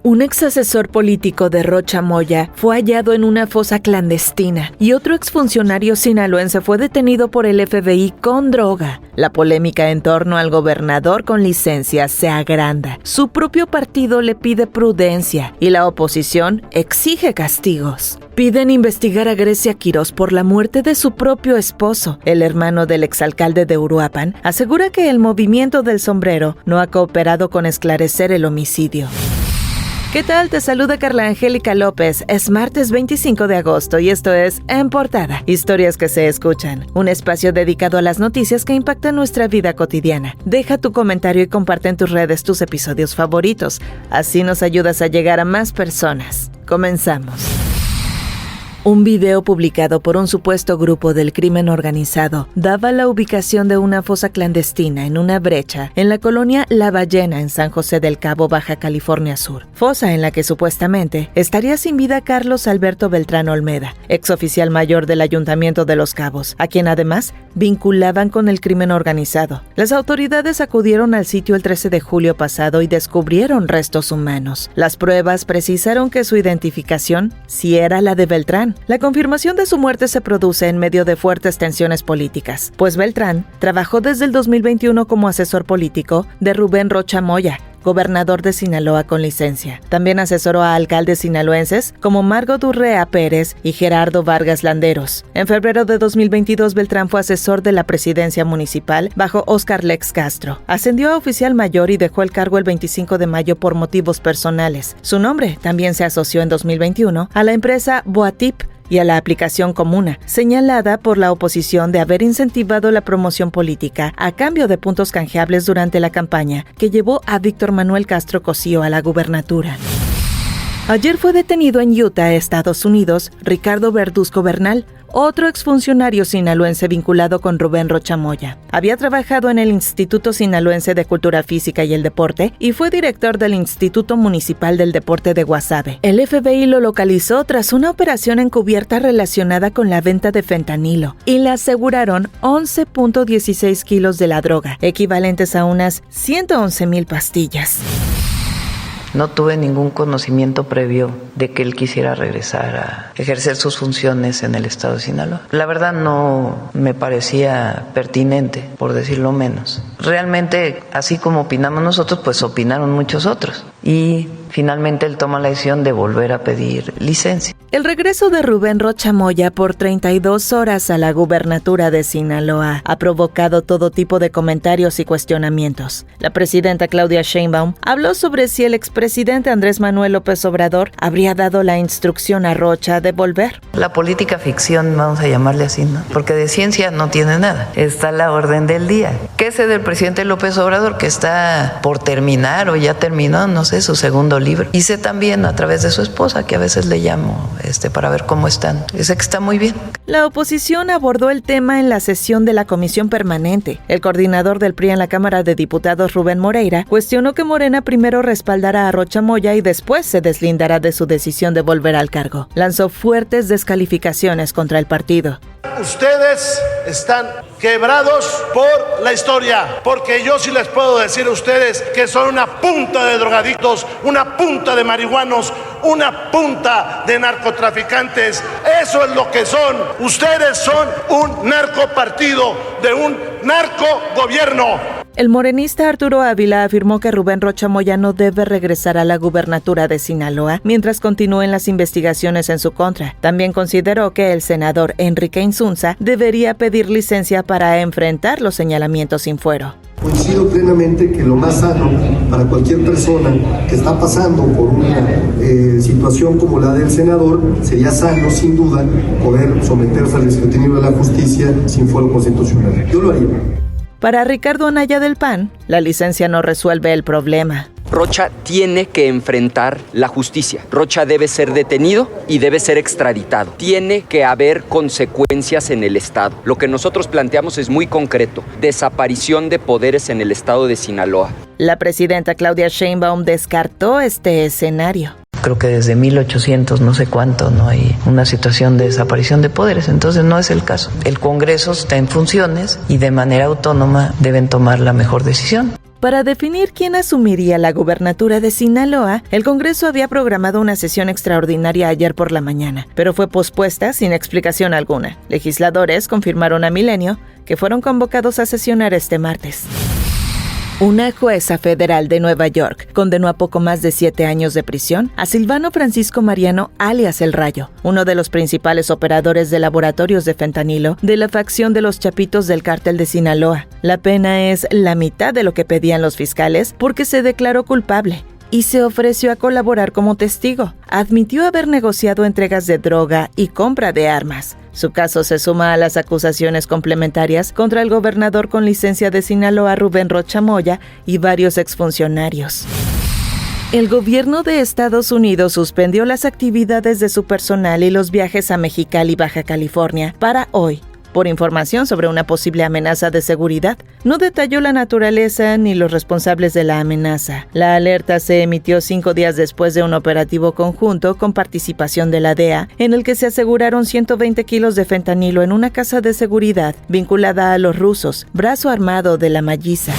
Un ex asesor político de Rocha Moya fue hallado en una fosa clandestina y otro exfuncionario sinaloense fue detenido por el FBI con droga. La polémica en torno al gobernador con licencia se agranda. Su propio partido le pide prudencia y la oposición exige castigos. Piden investigar a Grecia Quirós por la muerte de su propio esposo. El hermano del exalcalde de Uruapan asegura que el movimiento del sombrero no ha cooperado con esclarecer el homicidio. ¿Qué tal? Te saluda Carla Angélica López. Es martes 25 de agosto y esto es En Portada, historias que se escuchan. Un espacio dedicado a las noticias que impactan nuestra vida cotidiana. Deja tu comentario y comparte en tus redes tus episodios favoritos. Así nos ayudas a llegar a más personas. Comenzamos. Un video publicado por un supuesto grupo del crimen organizado daba la ubicación de una fosa clandestina en una brecha en la colonia La Ballena en San José del Cabo, Baja California Sur. Fosa en la que supuestamente estaría sin vida Carlos Alberto Beltrán Olmeda, exoficial mayor del Ayuntamiento de Los Cabos, a quien además vinculaban con el crimen organizado. Las autoridades acudieron al sitio el 13 de julio pasado y descubrieron restos humanos. Las pruebas precisaron que su identificación sí era la de Beltrán. La confirmación de su muerte se produce en medio de fuertes tensiones políticas, pues Beltrán trabajó desde el 2021 como asesor político de Rubén Rocha Moya, gobernador de Sinaloa con licencia. También asesoró a alcaldes sinaloenses como Margot Urrea Pérez y Gerardo Vargas Landeros. En febrero de 2022, Beltrán fue asesor de la presidencia municipal bajo Óscar Lex Castro. Ascendió a oficial mayor y dejó el cargo el 25 de mayo por motivos personales. Su nombre también se asoció en 2021 a la empresa Boatip y a la aplicación Comuna, señalada por la oposición de haber incentivado la promoción política a cambio de puntos canjeables durante la campaña que llevó a Víctor Manuel Castro Cosío a la gubernatura. Ayer fue detenido en Utah, Estados Unidos, Ricardo Verduzco Bernal, otro exfuncionario sinaloense vinculado con Rubén Rocha Moya. Había trabajado en el Instituto Sinaloense de Cultura Física y el Deporte y fue director del Instituto Municipal del Deporte de Guasave. El FBI lo localizó tras una operación encubierta relacionada con la venta de fentanilo y le aseguraron 11.16 kilos de la droga, equivalentes a unas 111,000 pastillas. No tuve ningún conocimiento previo de que él quisiera regresar a ejercer sus funciones en el estado de Sinaloa. La verdad no me parecía pertinente, por decirlo menos. Realmente, así como opinamos nosotros, pues opinaron muchos otros. Y finalmente él toma la decisión de volver a pedir licencia. El regreso de Rubén Rocha Moya por 32 horas a la gubernatura de Sinaloa ha provocado todo tipo de comentarios y cuestionamientos. La presidenta Claudia Sheinbaum habló sobre si el expresidente Andrés Manuel López Obrador habría dado la instrucción a Rocha de volver. La política ficción, vamos a llamarle así, ¿no? Porque de ciencia no tiene nada. Está la orden del día. ¿Qué sé del presidente López Obrador, que está por terminar o ya terminó, no sé, su segundo libro? Y sé también a través de su esposa, que a veces le llamo para ver cómo están. Sé que está muy bien. La oposición abordó el tema en la sesión de la Comisión Permanente. El coordinador del PRI en la Cámara de Diputados, Rubén Moreira, cuestionó que Morena primero respaldara a Rocha Moya y después se deslindará de su decisión de volver al cargo. Lanzó fuertes descalificaciones contra el partido. Ustedes están quebrados por la historia, porque yo sí les puedo decir a ustedes que son una punta de drogadictos, una punta de marihuanos, una punta de narcotraficantes. Eso es lo que son. Ustedes son un narcopartido de un narcogobierno. El morenista Arturo Ávila afirmó que Rubén Rocha Moya no debe regresar a la gubernatura de Sinaloa mientras continúen las investigaciones en su contra. También consideró que el senador Enrique Insunza debería pedir licencia para enfrentar los señalamientos sin fuero. Coincido plenamente que lo más sano para cualquier persona que está pasando por una situación como la del senador, sería sano, sin duda, poder someterse al escrutinio de la justicia sin fuero constitucional. Yo lo haría. Para Ricardo Anaya del PAN, la licencia no resuelve el problema. Rocha tiene que enfrentar la justicia. Rocha debe ser detenido y debe ser extraditado. Tiene que haber consecuencias en el Estado. Lo que nosotros planteamos es muy concreto: desaparición de poderes en el Estado de Sinaloa. La presidenta Claudia Sheinbaum descartó este escenario. Creo que desde 1800 no sé cuánto no hay una situación de desaparición de poderes, entonces no es el caso. El Congreso está en funciones y de manera autónoma deben tomar la mejor decisión. Para definir quién asumiría la gubernatura de Sinaloa, el Congreso había programado una sesión extraordinaria ayer por la mañana, pero fue pospuesta sin explicación alguna. Legisladores confirmaron a Milenio que fueron convocados a sesionar este martes. Una jueza federal de Nueva York condenó a poco más de 7 años de prisión a Silvano Francisco Mariano, alias El Rayo, uno de los principales operadores de laboratorios de fentanilo de la facción de los Chapitos del Cártel de Sinaloa. La pena es la mitad de lo que pedían los fiscales porque se declaró culpable y se ofreció a colaborar como testigo. Admitió haber negociado entregas de droga y compra de armas. Su caso se suma a las acusaciones complementarias contra el gobernador con licencia de Sinaloa, Rubén Rocha Moya, y varios exfuncionarios. El gobierno de Estados Unidos suspendió las actividades de su personal y los viajes a Mexicali, Baja California, para hoy, por información sobre una posible amenaza de seguridad. No detalló la naturaleza ni los responsables de la amenaza. La alerta se emitió 5 días después de un operativo conjunto con participación de la DEA, en el que se aseguraron 120 kilos de fentanilo en una casa de seguridad vinculada a los rusos, brazo armado de la Malliza.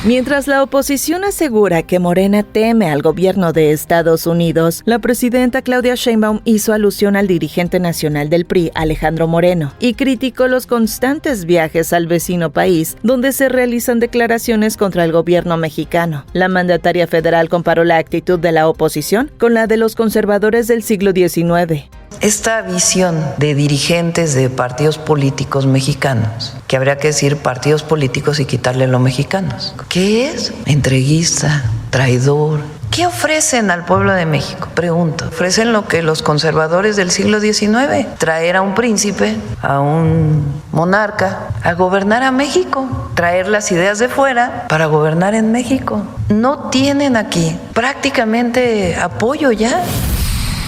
Mientras la oposición asegura que Morena teme al gobierno de Estados Unidos, la presidenta Claudia Sheinbaum hizo alusión al dirigente nacional del PRI, Alejandro Moreno, y criticó los constantes viajes al vecino país, donde se realizan declaraciones contra el gobierno mexicano. La mandataria federal comparó la actitud de la oposición con la de los conservadores del siglo XIX. Esta visión de dirigentes de partidos políticos mexicanos, que habría que decir partidos políticos y quitarle lo mexicanos. ¿Qué es? Entreguista, traidor. ¿Qué ofrecen al pueblo de México? Pregunto. Ofrecen lo que los conservadores del siglo XIX, traer a un príncipe, a un monarca, a gobernar a México, traer las ideas de fuera para gobernar en México. No tienen aquí prácticamente apoyo ya.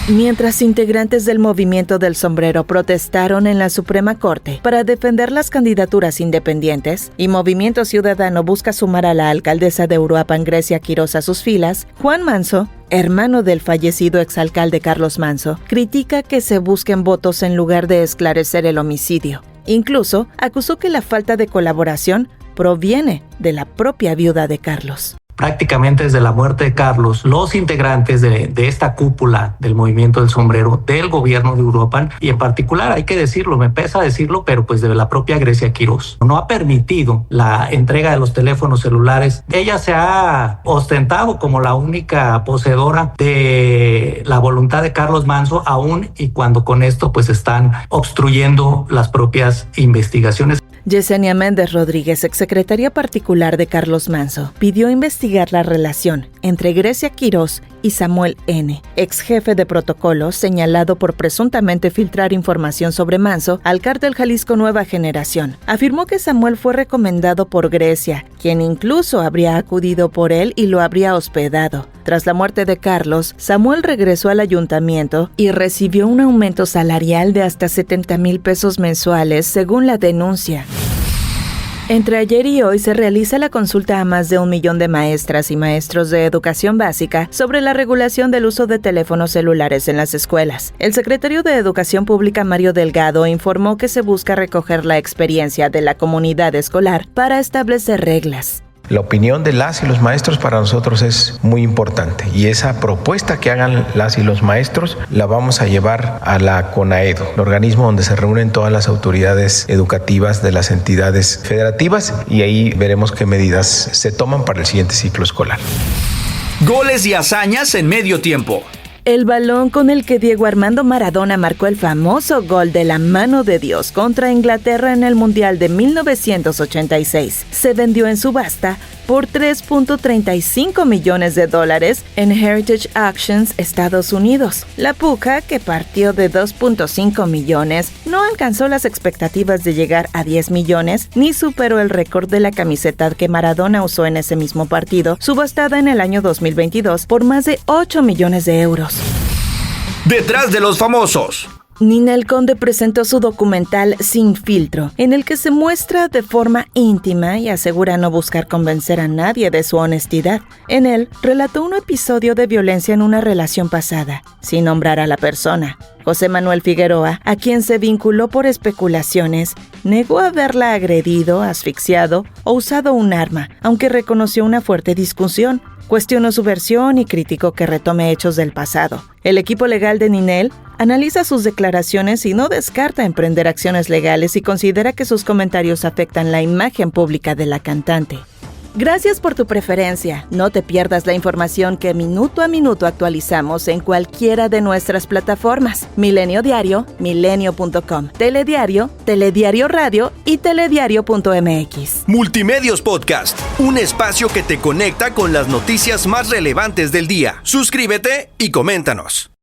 Mientras integrantes del Movimiento del Sombrero protestaron en la Suprema Corte para defender las candidaturas independientes y Movimiento Ciudadano busca sumar a la alcaldesa de Uruapan, Grecia Quirós, a sus filas, Juan Manso, hermano del fallecido exalcalde Carlos Manso, critica que se busquen votos en lugar de esclarecer el homicidio. Incluso acusó que la falta de colaboración proviene de la propia viuda de Carlos. Prácticamente desde la muerte de Carlos, los integrantes de esta cúpula del Movimiento del Sombrero, del gobierno de Uruapan, y en particular, hay que decirlo, me pesa decirlo, pero pues de la propia Grecia Quirós, no ha permitido la entrega de los teléfonos celulares. Ella se ha ostentado como la única poseedora de la voluntad de Carlos Manso, aún y cuando con esto pues están obstruyendo las propias investigaciones. Yesenia Méndez Rodríguez, exsecretaria particular de Carlos Manso, pidió investigar la relación entre Grecia Quirós y Samuel N., ex jefe de protocolo señalado por presuntamente filtrar información sobre Manso al cártel Jalisco Nueva Generación. Afirmó que Samuel fue recomendado por Grecia, quien incluso habría acudido por él y lo habría hospedado. Tras la muerte de Carlos, Samuel regresó al ayuntamiento y recibió un aumento salarial de hasta 70,000 pesos mensuales, según la denuncia. Entre ayer y hoy se realiza la consulta a más de 1 millón de maestras y maestros de educación básica sobre la regulación del uso de teléfonos celulares en las escuelas. El secretario de Educación Pública, Mario Delgado, informó que se busca recoger la experiencia de la comunidad escolar para establecer reglas. La opinión de las y los maestros para nosotros es muy importante y esa propuesta que hagan las y los maestros la vamos a llevar a la CONAEDO, el organismo donde se reúnen todas las autoridades educativas de las entidades federativas, y ahí veremos qué medidas se toman para el siguiente ciclo escolar. Goles y hazañas en medio tiempo. El balón con el que Diego Armando Maradona marcó el famoso gol de la mano de Dios contra Inglaterra en el Mundial de 1986 se vendió en subasta por $3.35 millones en Heritage Auctions, Estados Unidos. La puja, que partió de 2.5 millones, no alcanzó las expectativas de llegar a 10 millones ni superó el récord de la camiseta que Maradona usó en ese mismo partido, subastada en el año 2022 por más de 8 millones de euros. Detrás de los famosos. Ninel Conde presentó su documental Sin Filtro, en el que se muestra de forma íntima y asegura no buscar convencer a nadie de su honestidad. En él, relató un episodio de violencia en una relación pasada, sin nombrar a la persona. José Manuel Figueroa, a quien se vinculó por especulaciones, negó haberla agredido, asfixiado o usado un arma, aunque reconoció una fuerte discusión. Cuestionó su versión y criticó que retome hechos del pasado. El equipo legal de Ninel analiza sus declaraciones y no descarta emprender acciones legales y considera que sus comentarios afectan la imagen pública de la cantante. Gracias por tu preferencia. No te pierdas la información que minuto a minuto actualizamos en cualquiera de nuestras plataformas. Milenio Diario, milenio.com, Telediario, Telediario Radio y telediario.mx. Multimedios Podcast, un espacio que te conecta con las noticias más relevantes del día. Suscríbete y coméntanos.